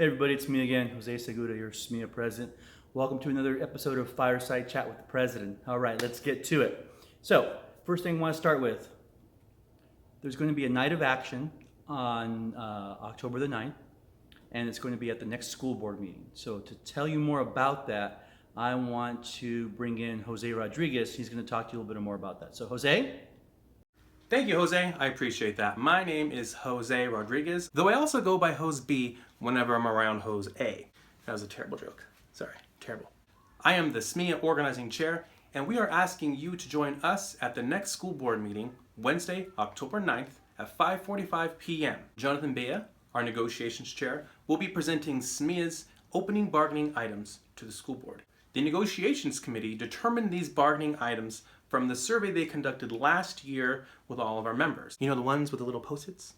Hey everybody, it's me again, Jose Segura, your SMEA president. Welcome to another episode of Fireside Chat with the President. All right, let's get to it. So, first thing I want to start with, there's going to be a night of action on October the 9th, and it's going to be at the next school board meeting. So to tell you more about that, I want to bring in Jose Rodriguez. He's going to talk to you a little bit more about that. So Jose? Thank you, Jose. I appreciate that. My name is Jose Rodriguez, though I also go by Jose B whenever I'm around Jose A. That was a terrible joke. Sorry, terrible. I am the SMEA organizing chair, and we are asking you to join us at the next school board meeting, Wednesday, October 9th at 5:45 p.m. Jonathan Bea, our negotiations chair, will be presenting SMEA's opening bargaining items to the school board. The negotiations committee determined these bargaining items from the survey they conducted last year with all of our members. You know, the ones with the little post-its?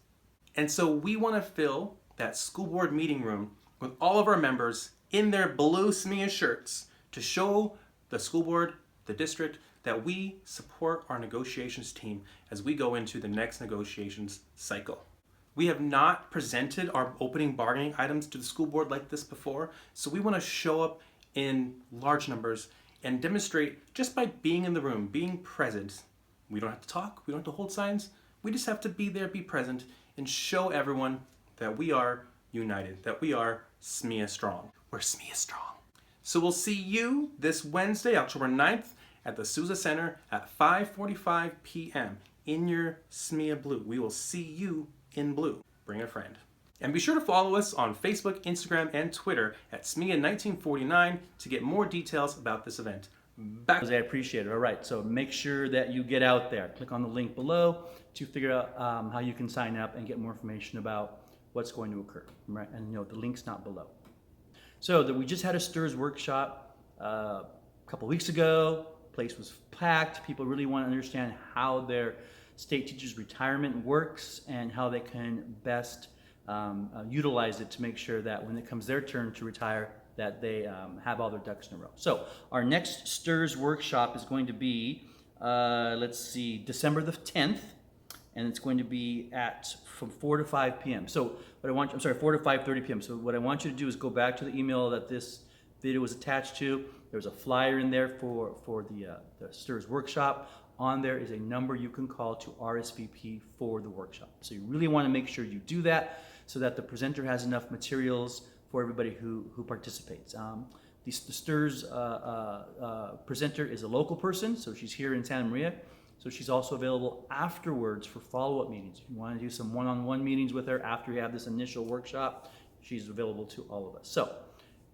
And so we want to fill that school board meeting room with all of our members in their blue SMEA shirts to show the school board, the district, that we support our negotiations team as we go into the next negotiations cycle. We have not presented our opening bargaining items to the school board like this before, so we want to show up in large numbers and demonstrate just by being in the room, being present. We don't have to talk, we don't have to hold signs, we just have to be there, be present, and show everyone that we are united, that we are SMEA strong. We're SMEA strong. So we'll see you this Wednesday, October 9th, at the Sousa Center at 5:45 p.m. in your SMEA blue. We will see you in blue. Bring a friend. And be sure to follow us on Facebook, Instagram, and Twitter at SMEA1949 to get more details about this event. Back. Jose, I appreciate it. All right, so make sure that you get out there. Click on the link below to figure out how you can sign up and get more information about what's going to occur. Right? And the link's not below. So we just had a STRS workshop a couple weeks ago. Place was packed. People really want to understand how their state teachers' retirement works and how they can best utilize it to make sure that when it comes their turn to retire, that they have all their ducks in a row. So our next STRS workshop is going to be, December the 10th, and it's going to be from 4 to 5 p.m. So 4 to 5:30 p.m. So what I want you to do is go back to the email that this video was attached to. There's a flyer in there for the STRS workshop. On there is a number you can call to RSVP for the workshop. So you really want to make sure you do that so that the presenter has enough materials for everybody who participates. The STRS presenter is a local person, so she's here in Santa Maria. So she's also available afterwards for follow-up meetings. If you want to do some one-on-one meetings with her after you have this initial workshop, she's available to all of us. So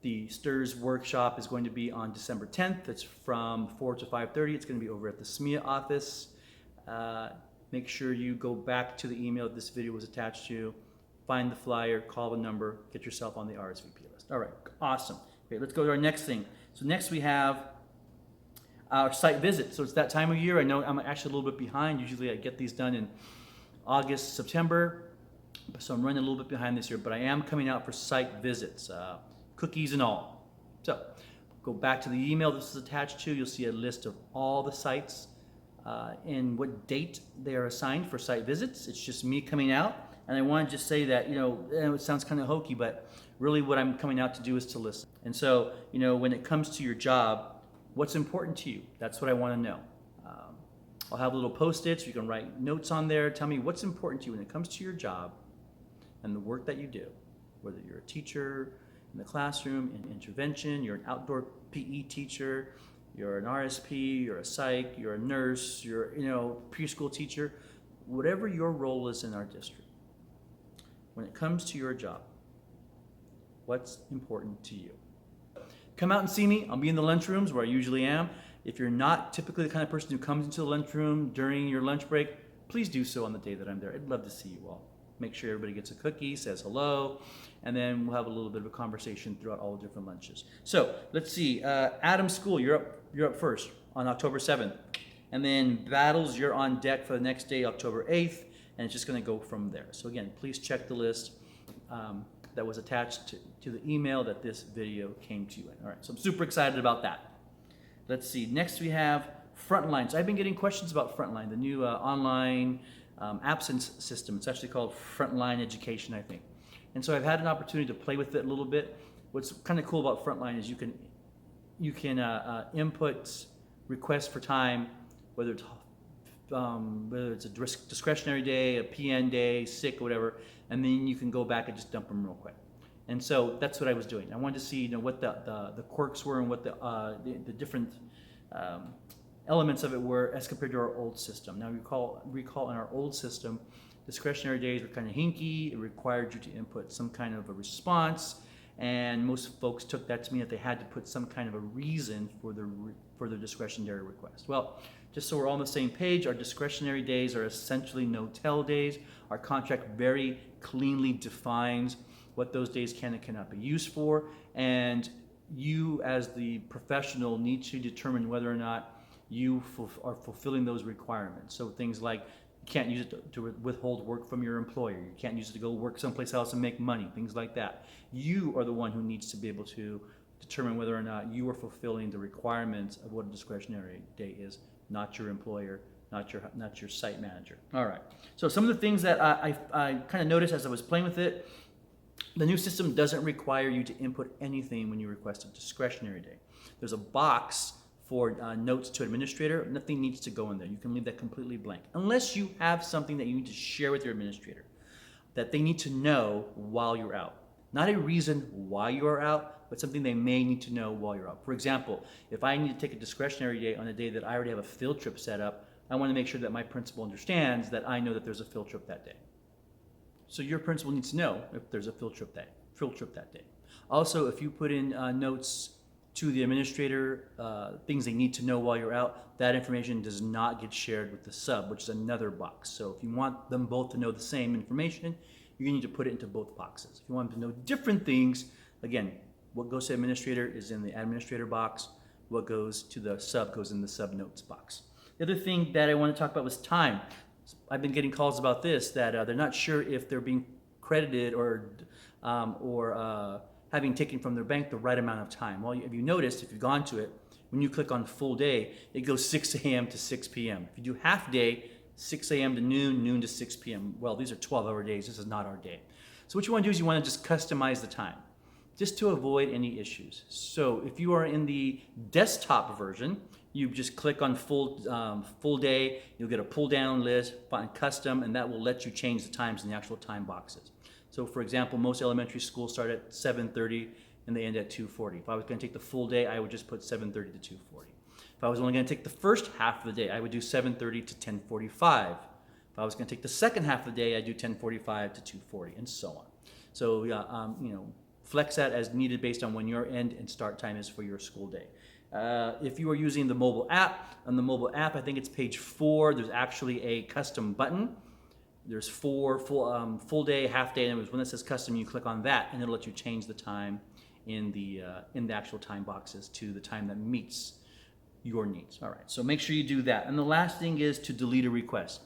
the STRS workshop is going to be on December 10th. It's from 4 to 5:30. It's going to be over at the SMEA office. Make sure you go back to the email that this video was attached to, find the flyer, call the number, get yourself on the RSVP list. All right, awesome. Great, let's go to our next thing. So next we have our site visit. So it's that time of year. I know I'm actually a little bit behind. Usually I get these done in August, September. So I'm running a little bit behind this year, but I am coming out for site visits. Cookies and all. So go back to the email this is attached to. You'll see a list of all the sites and what date they are assigned for site visits. It's just me coming out. And I want to just say that, it sounds kind of hokey, but really what I'm coming out to do is to listen. And so, when it comes to your job, what's important to you? That's what I want to know. I'll have little post-its. You can write notes on there. Tell me what's important to you when it comes to your job and the work that you do, whether you're a teacher in the classroom, in intervention, you're an outdoor PE teacher, you're an RSP, you're a psych, you're a nurse, you're preschool teacher, whatever your role is in our district. When it comes to your job, what's important to you? Come out and see me. I'll be in the lunchrooms where I usually am. If you're not typically the kind of person who comes into the lunchroom during your lunch break, please do so on the day that I'm there. I'd love to see you all. Make sure everybody gets a cookie, says hello, and then we'll have a little bit of a conversation throughout all the different lunches. So let's see, Adams School, you're up first on October 7th. And then Battles, you're on deck for the next day, October 8th, and it's just gonna go from there. So again, please check the list that was attached to the email that this video came to you in. All right, so I'm super excited about that. Let's see, next we have Frontline. So I've been getting questions about Frontline, the new online absence system. It's actually called Frontline Education, I think. And so I've had an opportunity to play with it a little bit. What's kind of cool about Frontline is you can input requests for time, whether it's a discretionary day, a PN day, sick, or whatever, and then you can go back and just dump them real quick. And so that's what I was doing. I wanted to see what the quirks were and what the different elements of it were as compared to our old system. Now recall in our old system, discretionary days were kind of hinky. It required you to input some kind of a response, and most folks took that to mean that they had to put some kind of a reason for their discretionary request. Well, just so we're all on the same page, our discretionary days are essentially no-tell days. Our contract very cleanly defines what those days can and cannot be used for, and you as the professional need to determine whether or not you are fulfilling those requirements. So things like you can't use it to withhold work from your employer, you can't use it to go work someplace else and make money, things like that. You are the one who needs to be able to determine whether or not you are fulfilling the requirements of what a discretionary day is, not your employer, not your site manager. All right, so some of the things that I kind of noticed as I was playing with it, the new system doesn't require you to input anything when you request a discretionary day. There's a box for notes to administrator. Nothing needs to go in there. You can leave that completely blank, unless you have something that you need to share with your administrator that they need to know while you're out. Not a reason why you are out, but something they may need to know while you're out. For example, if I need to take a discretionary day on a day that I already have a field trip set up, I want to make sure that my principal understands that I know that there's a field trip that day. So your principal needs to know if there's a field trip that day. Also, if you put in notes to the administrator, things they need to know while you're out, that information does not get shared with the sub, which is another box. So if you want them both to know the same information, you need to put it into both boxes. If you want them to know different things, again, what goes to administrator is in the administrator box. What goes to the sub goes in the sub notes box. The other thing that I want to talk about was time. I've been getting calls about this, that they're not sure if they're being credited or having taken from their bank the right amount of time. Well, if you noticed, if you've gone to it, when you click on full day, it goes 6 a.m. to 6 p.m. If you do half day, 6 a.m. to noon, noon to 6 p.m. Well, these are 12-hour days. This is not our day. So what you want to do is you want to just customize the time, just to avoid any issues. So if you are in the desktop version, you just click on full day, you'll get a pull down list, find custom, and that will let you change the times in the actual time boxes. So for example, most elementary schools start at 7:30 and they end at 2:40. If I was going to take the full day, I would just put 7:30 to 2:40. If I was only going to take the first half of the day, I would do 7:30 to 10:45. If I was going to take the second half of the day, I'd do 10:45 to 2:40, and so on. So flex that as needed based on when your end and start time is for your school day. If you are using the mobile app, on the mobile app, I think it's page 4, there's actually a custom button. There's 4 full day, half day, and when it says custom, you click on that, and it'll let you change the time in the actual time boxes to the time that meets your needs. All right, so make sure you do that. And the last thing is to delete a request.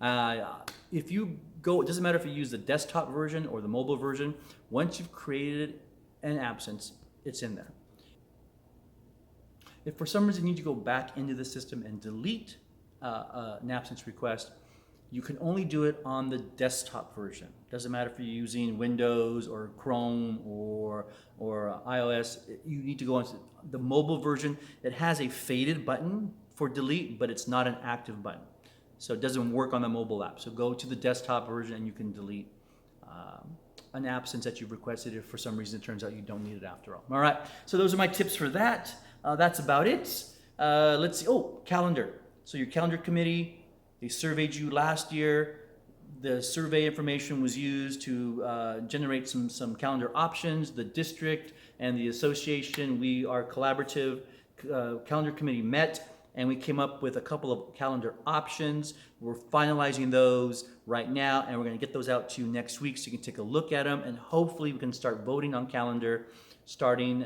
If you go, it doesn't matter if you use the desktop version or the mobile version, once you've created an absence, it's in there. If for some reason you need to go back into the system and delete an absence request, you can only do it on the desktop version. Doesn't matter if you're using Windows or Chrome or iOS, you need to go on the mobile version. It has a faded button for delete, but it's not an active button. So it doesn't work on the mobile app. So go to the desktop version and you can delete an absence that you've requested if for some reason it turns out you don't need it after all. All right, so those are my tips for that. That's about it. Let's see, calendar. So your calendar committee, they surveyed you last year. The survey information was used to generate some calendar options. The district and the association, we are collaborative calendar committee met, and we came up with a couple of calendar options. We're finalizing those right now, and we're going to get those out to you next week so you can take a look at them, and hopefully we can start voting on calendar starting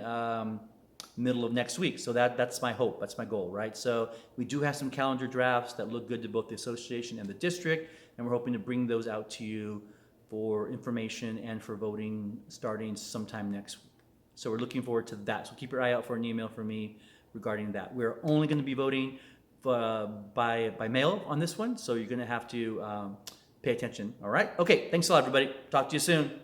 middle of next week. So that's my hope, that's my goal, right? So we do have some calendar drafts that look good to both the association and the district, and we're hoping to bring those out to you for information and for voting starting sometime next week. So we're looking forward to that. So keep your eye out for an email from me regarding that. We're only going to be voting by mail on this one, so you're going to have to pay attention. All right? Okay, thanks a lot, everybody. Talk to you soon.